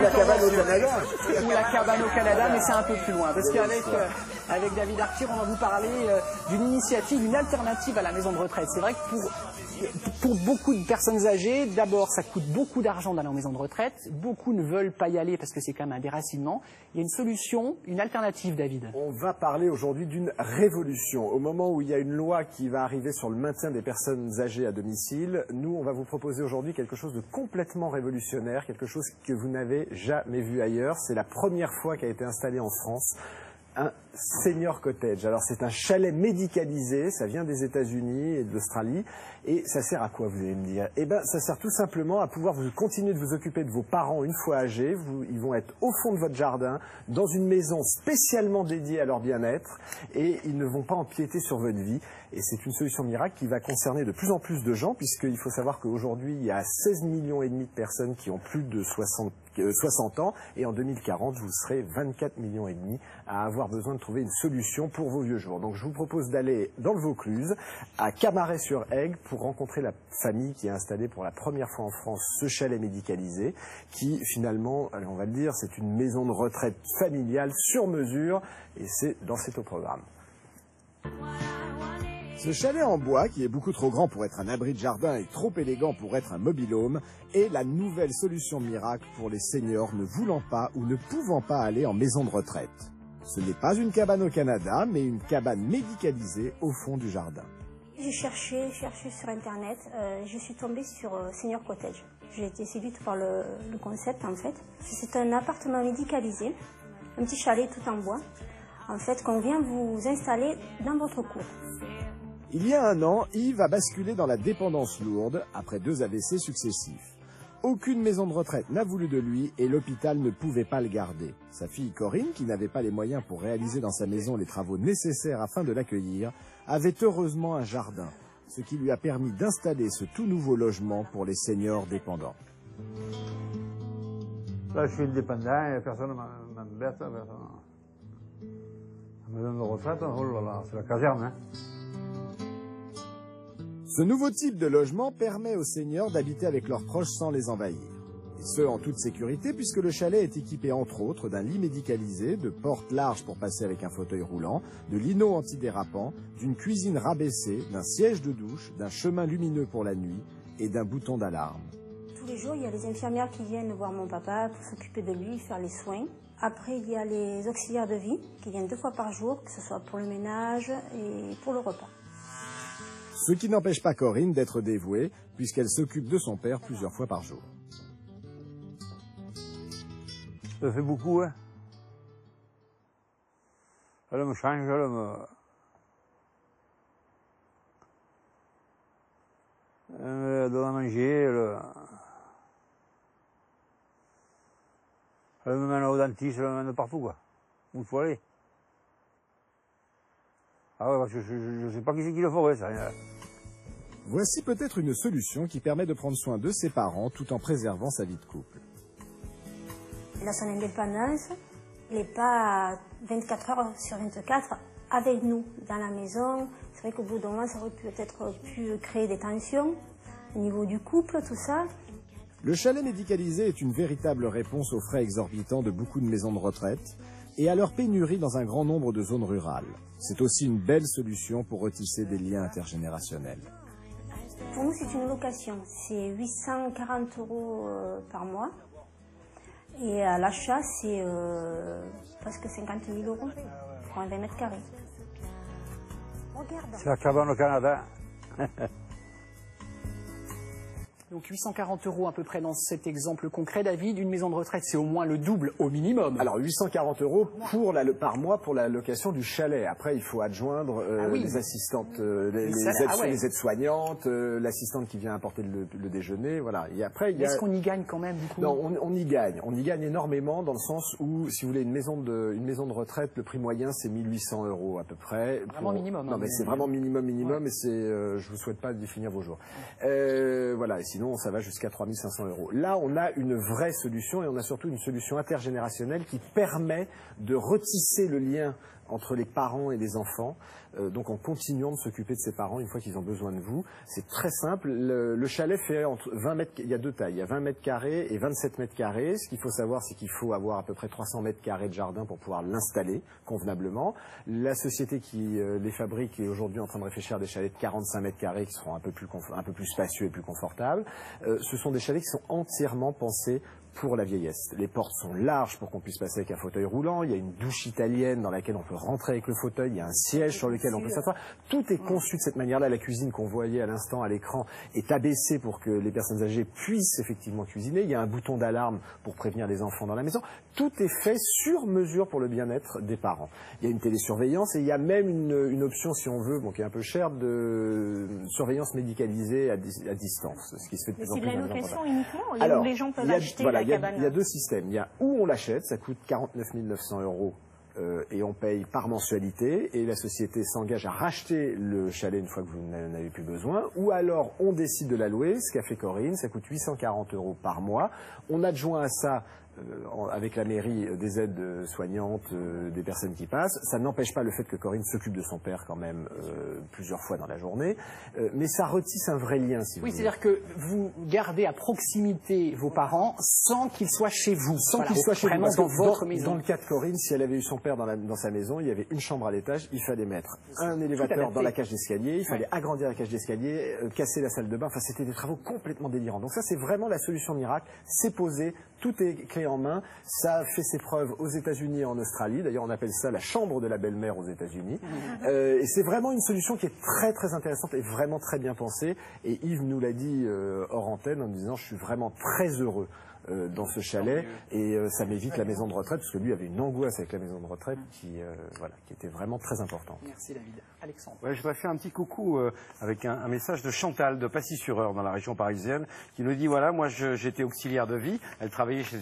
Ou la cabane au Canada. Ou la cabane au Canada, mais c'est un peu plus loin. Parce qu'avec avec David Arthur, on va vous parler d'une initiative, une alternative à la maison de retraite. C'est vrai que pour beaucoup de personnes âgées, d'abord, ça coûte beaucoup d'argent d'aller en maison de retraite. Beaucoup ne veulent pas y aller parce que c'est quand même un déracinement. Il y a une solution, une alternative, David. On va parler aujourd'hui d'une révolution. Au moment où il y a une loi qui va arriver sur le maintien des personnes âgées à domicile, nous, on va vous proposer aujourd'hui quelque chose de complètement révolutionnaire, quelque chose que vous n'avez jamais vu ailleurs. C'est la première fois qu'a été installé en France un senior cottage. Alors c'est un chalet médicalisé, ça vient des États-Unis et de l'Australie. Et ça sert à quoi, vous allez me dire? Eh bien, ça sert tout simplement à pouvoir continuer de vous occuper de vos parents une fois âgés. Ils vont être au fond de votre jardin, dans une maison spécialement dédiée à leur bien-être, et ils ne vont pas empiéter sur votre vie. Et c'est une solution miracle qui va concerner de plus en plus de gens, puisqu'il faut savoir qu'aujourd'hui, il y a 16,5 millions de personnes qui ont plus de 60 ans, et en 2040, vous serez 24,5 millions à avoir besoin de trouver une solution pour vos vieux jours. Donc je vous propose d'aller dans le Vaucluse, à Camaret-sur-Aigle, pour rencontrer la famille qui a installé pour la première fois en France ce chalet médicalisé, qui finalement, allez, on va le dire, c'est une maison de retraite familiale sur mesure, et c'est dans cet programme. Ce chalet en bois, qui est beaucoup trop grand pour être un abri de jardin et trop élégant pour être un mobil-home, est la nouvelle solution miracle pour les seniors ne voulant pas ou ne pouvant pas aller en maison de retraite. Ce n'est pas une cabane au Canada, mais une cabane médicalisée au fond du jardin. J'ai cherché sur Internet, je suis tombée sur Senior Cottage. J'ai été séduite par le concept en fait. C'est un appartement médicalisé, un petit chalet tout en bois, en fait qu'on vient vous installer dans votre cour. Il y a un an, Yves a basculé dans la dépendance lourde après 2 AVC successifs. Aucune maison de retraite n'a voulu de lui et l'hôpital ne pouvait pas le garder. Sa fille Corinne, qui n'avait pas les moyens pour réaliser dans sa maison les travaux nécessaires afin de l'accueillir, avait heureusement un jardin, ce qui lui a permis d'installer ce tout nouveau logement pour les seniors dépendants. Là, je suis indépendant et personne ne m'embête. La maison de retraite, oh là là, c'est la caserne. Hein. Ce nouveau type de logement permet aux seniors d'habiter avec leurs proches sans les envahir. Et ce, en toute sécurité, puisque le chalet est équipé entre autres d'un lit médicalisé, de portes larges pour passer avec un fauteuil roulant, de lino antidérapant, d'une cuisine rabaissée, d'un siège de douche, d'un chemin lumineux pour la nuit et d'un bouton d'alarme. Tous les jours, il y a les infirmières qui viennent voir mon papa pour s'occuper de lui, faire les soins. Après, il y a les auxiliaires de vie qui viennent 2 fois par jour, que ce soit pour le ménage et pour le repas. Ce qui n'empêche pas Corinne d'être dévouée, puisqu'elle s'occupe de son père plusieurs fois par jour. Ça fait beaucoup, hein. Elle me change, elle me donne à manger, elle me mène au dentiste, elle me mène partout, quoi. Où il faut aller. Ah ouais, parce que je ne sais pas qui c'est qui le ferait, ça. Voici peut-être une solution qui permet de prendre soin de ses parents tout en préservant sa vie de couple. Il a son indépendance, il n'est pas 24 heures sur 24 avec nous dans la maison. C'est vrai qu'au bout d'un moment, ça aurait peut-être pu créer des tensions au niveau du couple, tout ça. Le chalet médicalisé est une véritable réponse aux frais exorbitants de beaucoup de maisons de retraite et à leur pénurie dans un grand nombre de zones rurales. C'est aussi une belle solution pour retisser des liens intergénérationnels. Pour nous, c'est une location. C'est 840 € par mois. Et à l'achat, c'est presque 50 000 € pour un 20 mètres carrés. C'est la cabane au Canada. Donc 840 € à peu près dans cet exemple concret, David. Une maison de retraite, c'est au moins le double au minimum. Alors 840 € par mois pour la location du chalet. Après, il faut adjoindre les assistantes, les aides-soignantes, l'assistante qui vient apporter le déjeuner. Voilà. Et après, est-ce qu'on y gagne quand même du coup? Non, on y gagne. On y gagne énormément dans le sens où, si vous voulez, une maison de retraite, le prix moyen c'est 1 800 € à peu près. Vraiment minimum. Non, mais c'est vraiment minimum. Et c'est, je vous souhaite pas d'y finir vos jours. Voilà. Et sinon, ça va jusqu'à 3 500 €. Là, on a une vraie solution et on a surtout une solution intergénérationnelle qui permet de retisser le lien entre les parents et les enfants, donc en continuant de s'occuper de ses parents une fois qu'ils ont besoin de vous. C'est très simple. Le chalet fait entre 20 mètres, il y a deux tailles, il y a 20 mètres carrés et 27 mètres carrés. Ce qu'il faut savoir, c'est qu'il faut avoir à peu près 300 mètres carrés de jardin pour pouvoir l'installer convenablement. La société qui les fabrique est aujourd'hui en train de réfléchir à des chalets de 45 mètres carrés qui seront un peu plus spacieux et plus confortables. Ce sont des chalets qui sont entièrement pensés pour la vieillesse. Les portes sont larges pour qu'on puisse passer avec un fauteuil roulant. Il y a une douche italienne dans laquelle on peut rentrer avec le fauteuil. Il y a un siège sur lequel on peut s'asseoir. Tout est conçu de cette manière-là. La cuisine qu'on voyait à l'instant à l'écran est abaissée pour que les personnes âgées puissent effectivement cuisiner. Il y a un bouton d'alarme pour prévenir les enfants dans la maison. Tout est fait sur mesure pour le bien-être des parents. Il y a une télésurveillance et il y a même une option, si on veut, bon, qui est un peu chère, de surveillance médicalisée à distance. Ce qui se fait de plus en plus. C'est de la location uniquement? Alors, les gens peuvent acheter la cabane? Il y a deux systèmes. Il y a où on l'achète, ça coûte 49 900 € et on paye par mensualité et la société s'engage à racheter le chalet une fois que vous n'en avez plus besoin, ou alors on décide de la louer, ce qu'a fait Corinne, ça coûte 840 € par mois. On adjoint à ça avec la mairie des aides soignantes, des personnes qui passent. Ça n'empêche pas le fait que Corinne s'occupe de son père quand même plusieurs fois dans la journée, mais ça retisse un vrai lien, si vous voulez. Oui, c'est-à-dire que vous gardez à proximité vos parents sans qu'ils soient chez vous. Sans qu'ils soient chez vous. Vraiment Parce que dans votre maison. Dans le cas de Corinne, si elle avait eu son père dans sa maison, il y avait une chambre à l'étage, il fallait mettre un élévateur dans la cage d'escalier, il fallait agrandir la cage d'escalier, casser la salle de bain. Enfin, c'était des travaux complètement délirants. Donc ça, c'est vraiment la solution miracle. C'est posé, tout est clé en main. Ça a fait ses preuves aux États-Unis et en Australie. D'ailleurs, on appelle ça la chambre de la belle-mère aux États-Unis. Et c'est vraiment une solution qui est très très intéressante et vraiment très bien pensée. Et Yves nous l'a dit hors antenne en disant: je suis vraiment très heureux dans ce chalet et ça m'évite la maison de retraite, parce que lui avait une angoisse avec la maison de retraite qui était vraiment très importante. Merci David. Alexandre. Ouais, je voudrais faire un petit coucou avec un message de Chantal de Passy-sur-Eure dans la région parisienne qui nous dit: voilà, moi j'étais auxiliaire de vie, elle travaillait chez